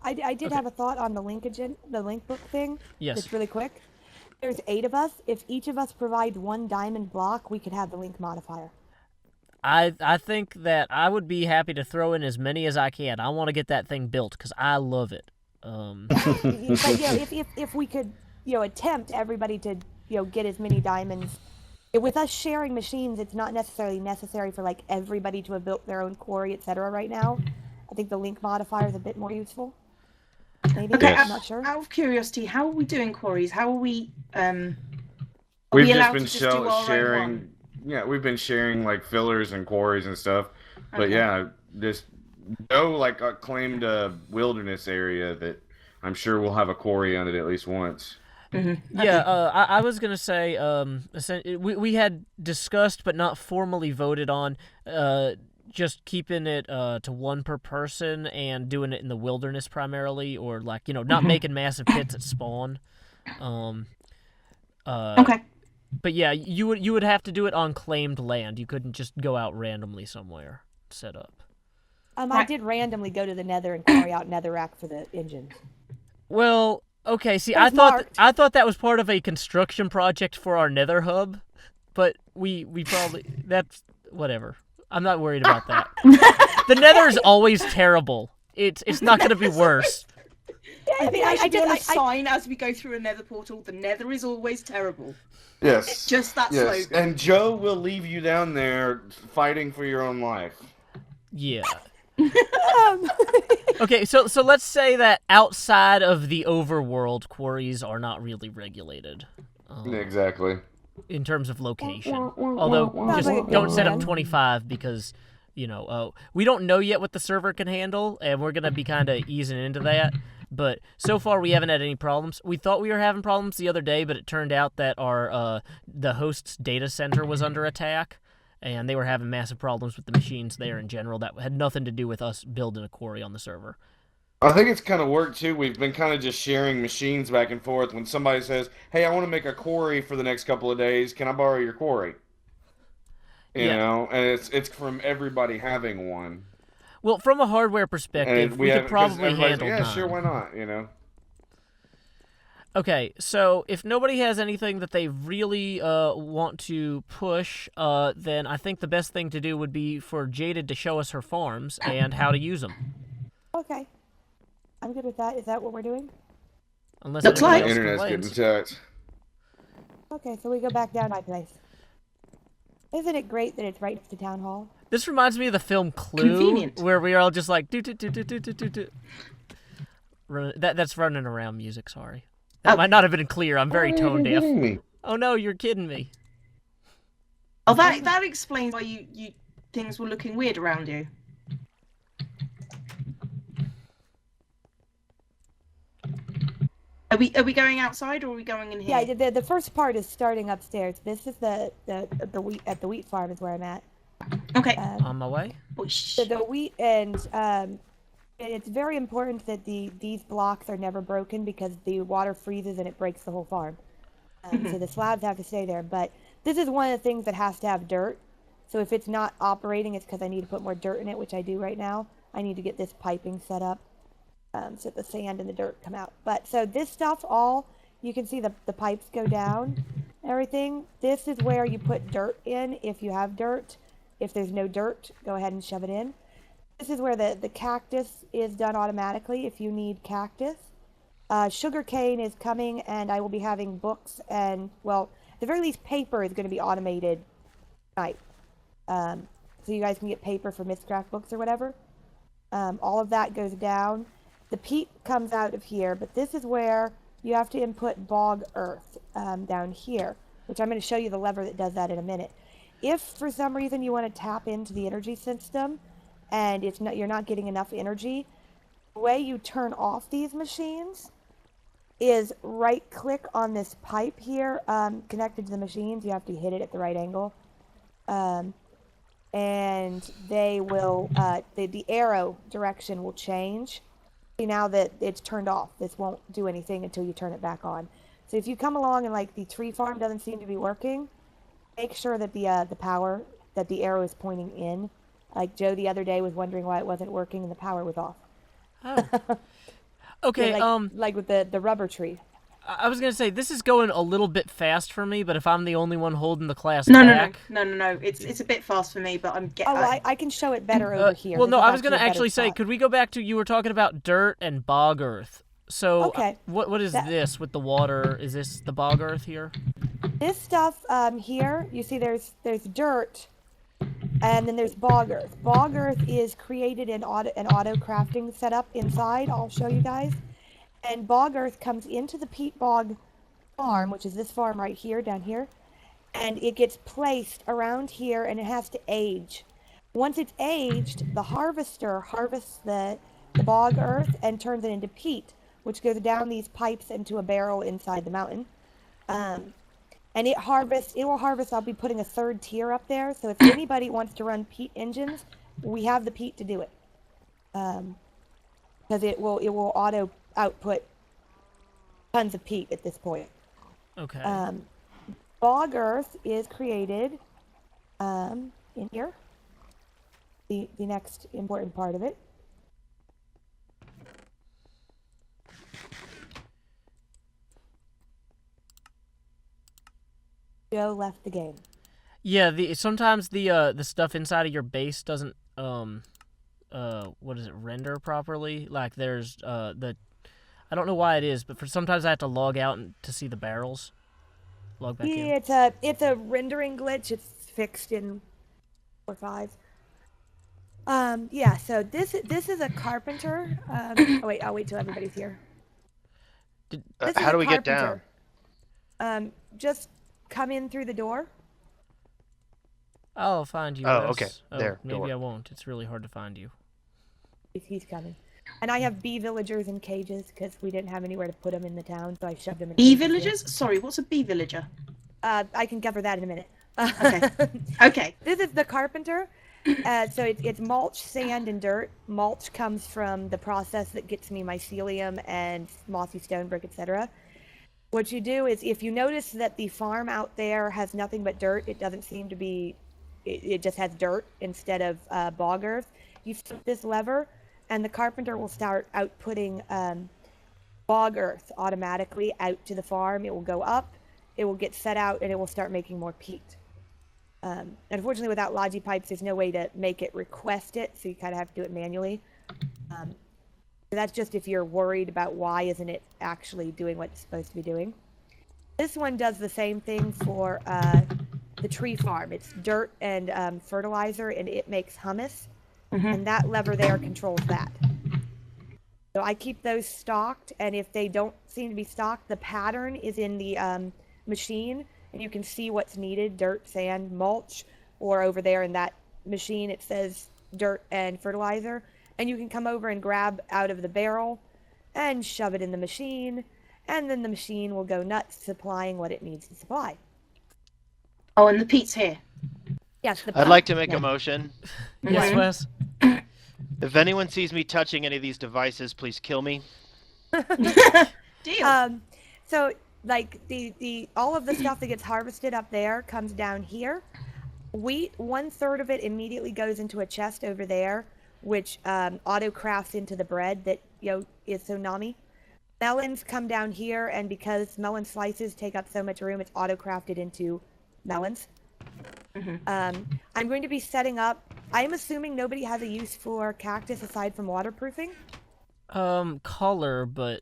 I did have a thought on the the link book thing. Yes. It's really quick. There's 8 of us. If each of us provides 1 diamond block, we could have the link modifier. I think that I would be happy to throw in as many as I can. I want to get that thing built because I love it. But if we could, attempt everybody to, get as many diamonds. With us sharing machines, it's not necessarily necessary for like everybody to have built their own quarry, etc. Right now, I think the link modifier is a bit more useful. Maybe. Okay, I'm not sure. Out of curiosity, how are we doing quarries? How are we? We've we just allowed been to just do our own sharing. one? Yeah, we've been sharing like fillers and quarries and stuff. But Okay. yeah, just Joe like claimed a wilderness area that I'm sure we'll have a quarry on it at least once. Yeah, I was gonna say, we had discussed but not formally voted on, just keeping it to 1 per person and doing it in the wilderness primarily, or like not making massive pits at spawn. Okay. But yeah, you would have to do it on claimed land. You couldn't just go out randomly somewhere set up. I did randomly go to the Nether and carry out netherrack for the engines. Well, okay. See, It was marked. I thought that was part of a construction project for our Nether hub, but we probably that's whatever. I'm not worried about that. The Nether is always terrible. It's not going to be worse. I think I should be on a sign as we go through a Nether portal. The Nether is always terrible. Yes. Just that yes. slogan. And Joe will leave you down there fighting for your own life. Yeah. Okay, so let's say that outside of the overworld, quarries are not really regulated. Exactly. In terms of location. Although, just don't set up 25 because, we don't know yet what the server can handle, and we're going to be kind of easing into that. But so far, we haven't had any problems. We thought we were having problems the other day, but it turned out that the host's data center was under attack, and they were having massive problems with the machines there in general. That had nothing to do with us building a quarry on the server. I think it's kind of worked too. We've been kind of just sharing machines back and forth. When somebody says, "Hey, I want to make a quarry for the next couple of days. Can I borrow your quarry?" You know, and it's from everybody having one. Well, from a hardware perspective, we could probably handle yeah, 9. sure, why not? Okay, so if nobody has anything that they really want to push, then I think the best thing to do would be for Jaded to show us her farms and how to use them. Okay. I'm good with that. Is that what we're doing? Unless Looks like else Internet's complains. getting touched. Okay, so we go back down my place. Isn't it great that it's right next to town hall? This reminds me of the film Clue, Convenient. where we are all just like do do do do do do do do. That's running around music. Sorry, that might not have been clear. I'm very tone deaf. Oh no, you're kidding me. Oh, that explains why you things were looking weird around you. Are we going outside or are we going in here? Yeah, the first part is starting upstairs. This is the wheat at the wheat farm is where I'm at. Okay. On my way. So the wheat and it's very important that these blocks are never broken because the water freezes and it breaks the whole farm. So the slabs have to stay there. But this is one of the things that has to have dirt. So if it's not operating, it's because I need to put more dirt in it, which I do right now. I need to get this piping set up. So the sand and the dirt come out. But so this stuff you can see the pipes go down, everything. This is where you put dirt in if you have dirt. If there's no dirt, go ahead and shove it in. This is where the cactus is done automatically if you need cactus. Sugar cane is coming, and I will be having books and, well, at the very least, paper is going to be automated tonight. So you guys can get paper for Mistcraft books or whatever. All of that goes down. The peat comes out of here, but this is where you have to input bog earth down here, which I'm going to show you the lever that does that in a minute. If for some reason you want to tap into the energy system and you're not getting enough energy, the way you turn off these machines is right-click on this pipe here connected to the machines. You have to hit it at the right angle. And they will, the arrow direction will change. Now that it's turned off, this won't do anything until you turn it back on. So if you come along and like the tree farm doesn't seem to be working, make sure that the power, that the arrow is pointing in. Like Joe the other day was wondering why it wasn't working and the power was off. Oh. Okay, like with the rubber tree. I was gonna say this is going a little bit fast for me, but if I'm the only one holding the class No, back, no. It's a bit fast for me, but I'm getting. Oh, well, I can show it better over here. well, This no, is I was gonna a better actually say, spot. could we go back to you were talking about dirt and bog earth? So, Okay. what is this with the water? Is this the bog earth here? This stuff here, you see, there's dirt, and then there's bog earth. Bog earth is created in an auto crafting setup inside. I'll show you guys. And bog earth comes into the peat bog farm, which is this farm right here, down here, and it gets placed around here, and it has to age. Once it's aged, the harvester harvests the bog earth and turns it into peat, which goes down these pipes into a barrel inside the mountain. And it will harvest, I'll be putting a third tier up there, so if anybody wants to run peat engines, we have the peat to do it. Because it will auto output tons of peat at this point. Okay. Bog earth is created in here. The next important part of it. Joe left the game. Yeah, sometimes the stuff inside of your base doesn't what is it, render properly. Like there's I don't know why it is, but sometimes I have to log out to see the barrels. Log back in. Yeah, it's a rendering glitch. It's fixed in 4.5. Yeah. So this is a carpenter. Oh wait, I'll wait till everybody's here. How do we get down? Just come in through the door. I'll find you. Oh, okay. There. Maybe door. I won't. It's really hard to find you. He's coming. And I have bee villagers in cages because we didn't have anywhere to put them in the town, so I shoved them in Bee cages villagers? here. Sorry, what's a bee villager? I can cover that in a minute. Okay. Okay. This is the carpenter. So it's mulch, sand, and dirt. Mulch comes from the process that gets me mycelium and mossy stone brick, etc. What you do is, if you notice that the farm out there has nothing but dirt, it doesn't seem to be, it just has dirt instead of bog earth, you flip this lever, and the carpenter will start outputting bog earth automatically out to the farm. It will go up, it will get set out, and it will start making more peat. Unfortunately, without Logi pipes, there's no way to make it request it, so you kind of have to do it manually. So that's just if you're worried about why isn't it actually doing what it's supposed to be doing. This one does the same thing for the tree farm. It's dirt and fertilizer, and it makes humus, and that lever there controls that. So I keep those stocked, and if they don't seem to be stocked, the pattern is in the machine, and you can see what's needed: dirt, sand, mulch, or over there in that machine it says dirt and fertilizer, and you can come over and grab out of the barrel and shove it in the machine, and then the machine will go nuts supplying what it needs to supply. Oh, and the peat's here. Yes, I'd like to make a motion. Yes, Wes. If anyone sees me touching any of these devices, please kill me. Deal. So like the all of the stuff that gets harvested up there comes down here. Wheat, 1/3 of it immediately goes into a chest over there, which auto crafts into the bread that is so nami. Melons come down here, and because melon slices take up so much room, it's auto crafted into melons. I'm going to be setting up. I'm assuming nobody has a use for cactus aside from waterproofing. Color, but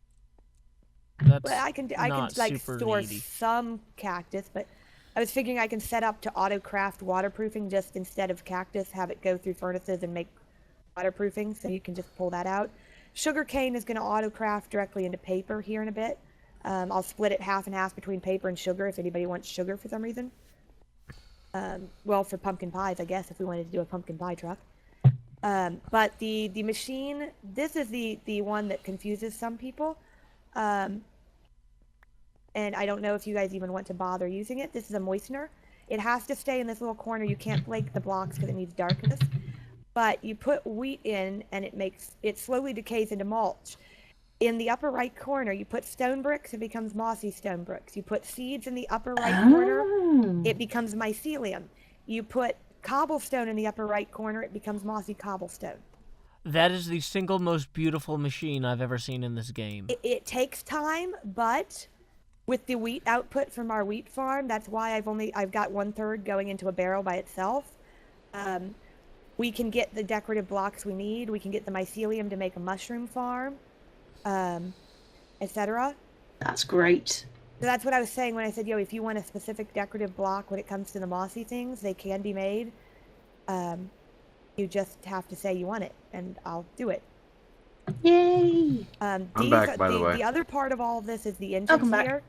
that's Well, I can not like super store needy. some cactus, but I was figuring I can set up to auto craft waterproofing, just instead of cactus, have it go through furnaces and make waterproofing, so you can just pull that out. Sugarcane is going to auto craft directly into paper here in a bit. I'll split it half and half between paper and sugar if anybody wants sugar for some reason. Well, for pumpkin pies, I guess, if we wanted to do a pumpkin pie truck. But the machine, this is the one that confuses some people. And I don't know if you guys even want to bother using it. This is a moistener. It has to stay in this little corner. You can't flake the blocks because it needs darkness. But you put wheat in, and it slowly decays into mulch. In the upper right corner, you put stone bricks, it becomes mossy stone bricks. You put seeds in the upper right corner, it becomes mycelium. You put cobblestone in the upper right corner, it becomes mossy cobblestone. That is the single most beautiful machine I've ever seen in this game. It takes time, but with the wheat output from our wheat farm, that's why I've got 1/3 going into a barrel by itself. We can get the decorative blocks we need. We can get the mycelium to make a mushroom farm, etc. That's great. So that's what I was saying when I said, if you want a specific decorative block when it comes to the mossy things, they can be made. You just have to say you want it, and I'll do it. Yay! I'm back, by the way. The other part of all of this is the engines Welcome back. here.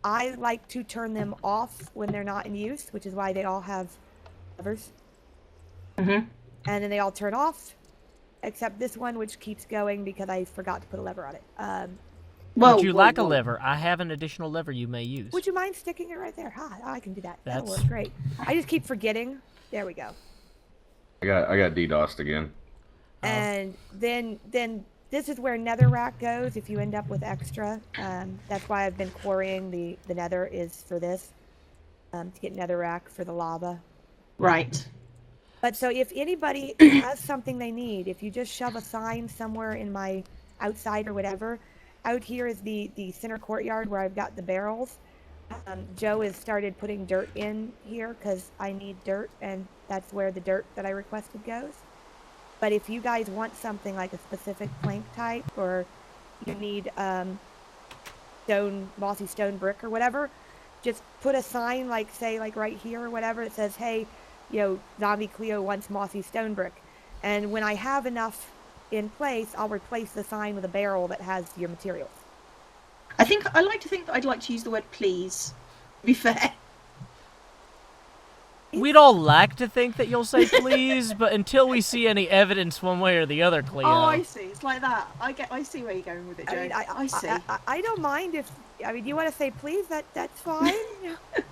I like to turn them off when they're not in use, which is why they all have levers. Mm-hmm. And then they all turn off, except this one, which keeps going because I forgot to put a lever on it. Would you like a lever? I have an additional lever you may use. Would you mind sticking it right there? I can do that. That'll work great. I just keep forgetting. There we go. I got DDoSed again. And then this is where netherrack goes if you end up with extra. That's why I've been quarrying the nether is for this, to get netherrack for the lava. Right. But so if anybody has something they need, if you just shove a sign somewhere in my outside or whatever, out here is the center courtyard where I've got the barrels. Joe has started putting dirt in here because I need dirt, and that's where the dirt that I requested goes. But if you guys want something like a specific plank type, or you need mossy stone brick or whatever, just put a sign like, say, like right here or whatever, it says, hey, Zombie Cleo wants mossy stone brick. And when I have enough in place, I'll replace the sign with a barrel that has your materials. I like to think that I'd like to use the word please, to be fair. We'd all like to think that you'll say please, but until we see any evidence one way or the other, Cleo. Oh, I see. It's like that. I see where you're going with it, Joe. I see. I don't mind if, you want to say please, that's fine.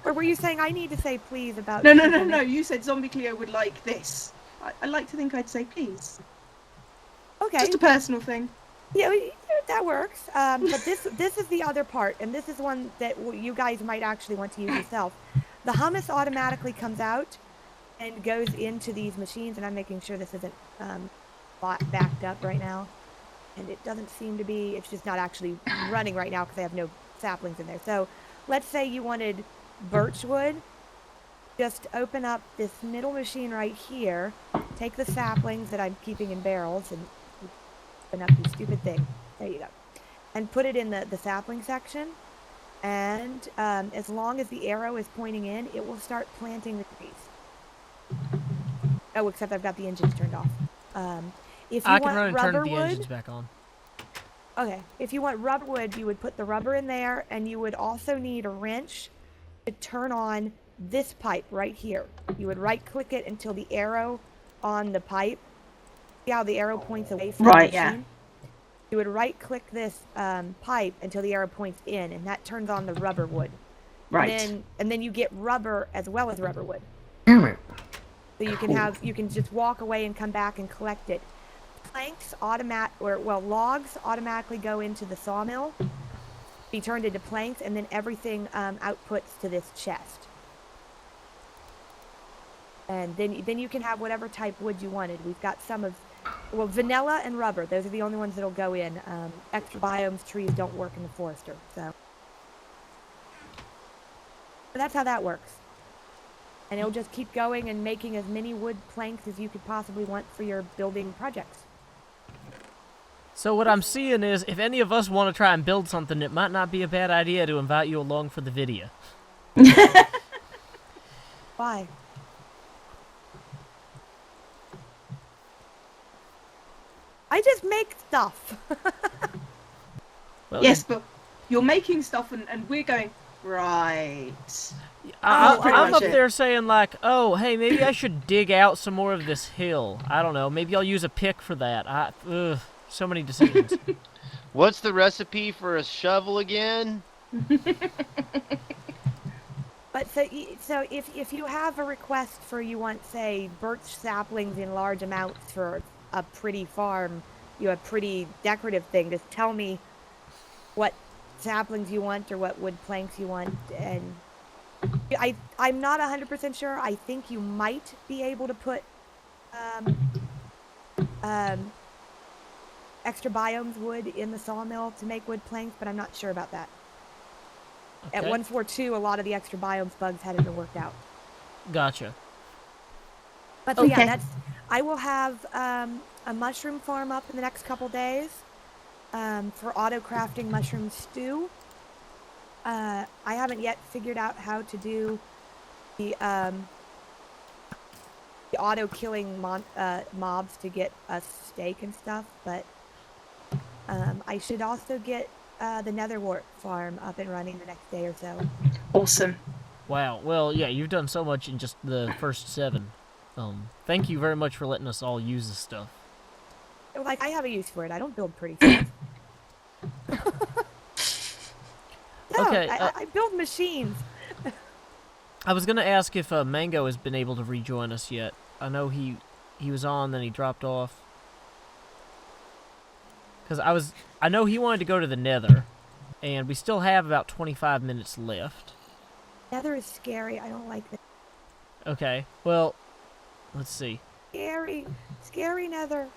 Or were you saying I need to say please about... No. You said Zombie Cleo would like this. I like to think I'd say please. Okay. Just a personal thing. Yeah, that works. But this is the other part, and this is one that you guys might actually want to use yourself. The hummus automatically comes out and goes into these machines, and I'm making sure this isn't backed up right now. And it doesn't seem to be, it's just not actually running right now because I have no saplings in there. So let's say you wanted birch wood. Just open up this middle machine right here, take the saplings that I'm keeping in barrels, and open up the stupid thing. There you go. And put it in the sapling section. And as long as the arrow is pointing in, it will start planting the trees. Oh, except I've got the engines turned off. If you I want can run and turn rubber the wood, engines back on. Okay, if you want rubber wood, you would put the rubber in there, and you would also need a wrench to turn on this pipe right here. You would right-click it until the arrow on the pipe. See how the arrow points away from the machine? Yeah. You would right-click this pipe until the arrow points in, and that turns on the rubber wood. Right. And then you get rubber as well as rubber wood. Damn it. So you can just walk away and come back and collect it. Planks logs automatically go into the sawmill, be turned into planks, and then everything outputs to this chest. And then you can have whatever type wood you wanted. We've got some of, vanilla and rubber. Those are the only ones that'll go in. Extra biomes, trees don't work in the forester. So that's how that works. And it'll just keep going and making as many wood planks as you could possibly want for your building projects. So what I'm seeing is, if any of us want to try and build something, it might not be a bad idea to invite you along for the video. Why? I just make stuff. Well, Yes, but you're making stuff and we're going, right. I'm up there saying like, oh, hey, maybe I should dig out some more of this hill. I don't know. Maybe I'll use a pick for that. So many decisions. What's the recipe for a shovel again? But so if you have a request for, you want, say, birch saplings in large amounts for a pretty farm, a pretty decorative thing, just tell me what saplings you want or what wood planks you want, and I'm not 100% sure. I think you might be able to put extra biomes wood in the sawmill to make wood planks, but I'm not sure about that. Okay. At 142, a lot of the extra biomes bugs hadn't been worked out. Gotcha. But so, yeah, Okay. that's. I will have a mushroom farm up in the next couple days for auto crafting mushroom stew. I haven't yet figured out how to do the auto killing mobs to get a steak and stuff, but I should also get the netherwort farm up and running the next day or so. Awesome. Wow. Well, yeah, you've done so much in just the first 7. Thank you very much for letting us all use this stuff. Like, I have a use for it. I don't build pretty stuff. No, Okay, I build machines. I was gonna ask if Mango has been able to rejoin us yet. I know he was on, then he dropped off. Cause I know he wanted to go to the Nether, and we still have about 25 minutes left. Nether is scary. I don't like it. Okay, well, let's see. Scary. Scary Nether.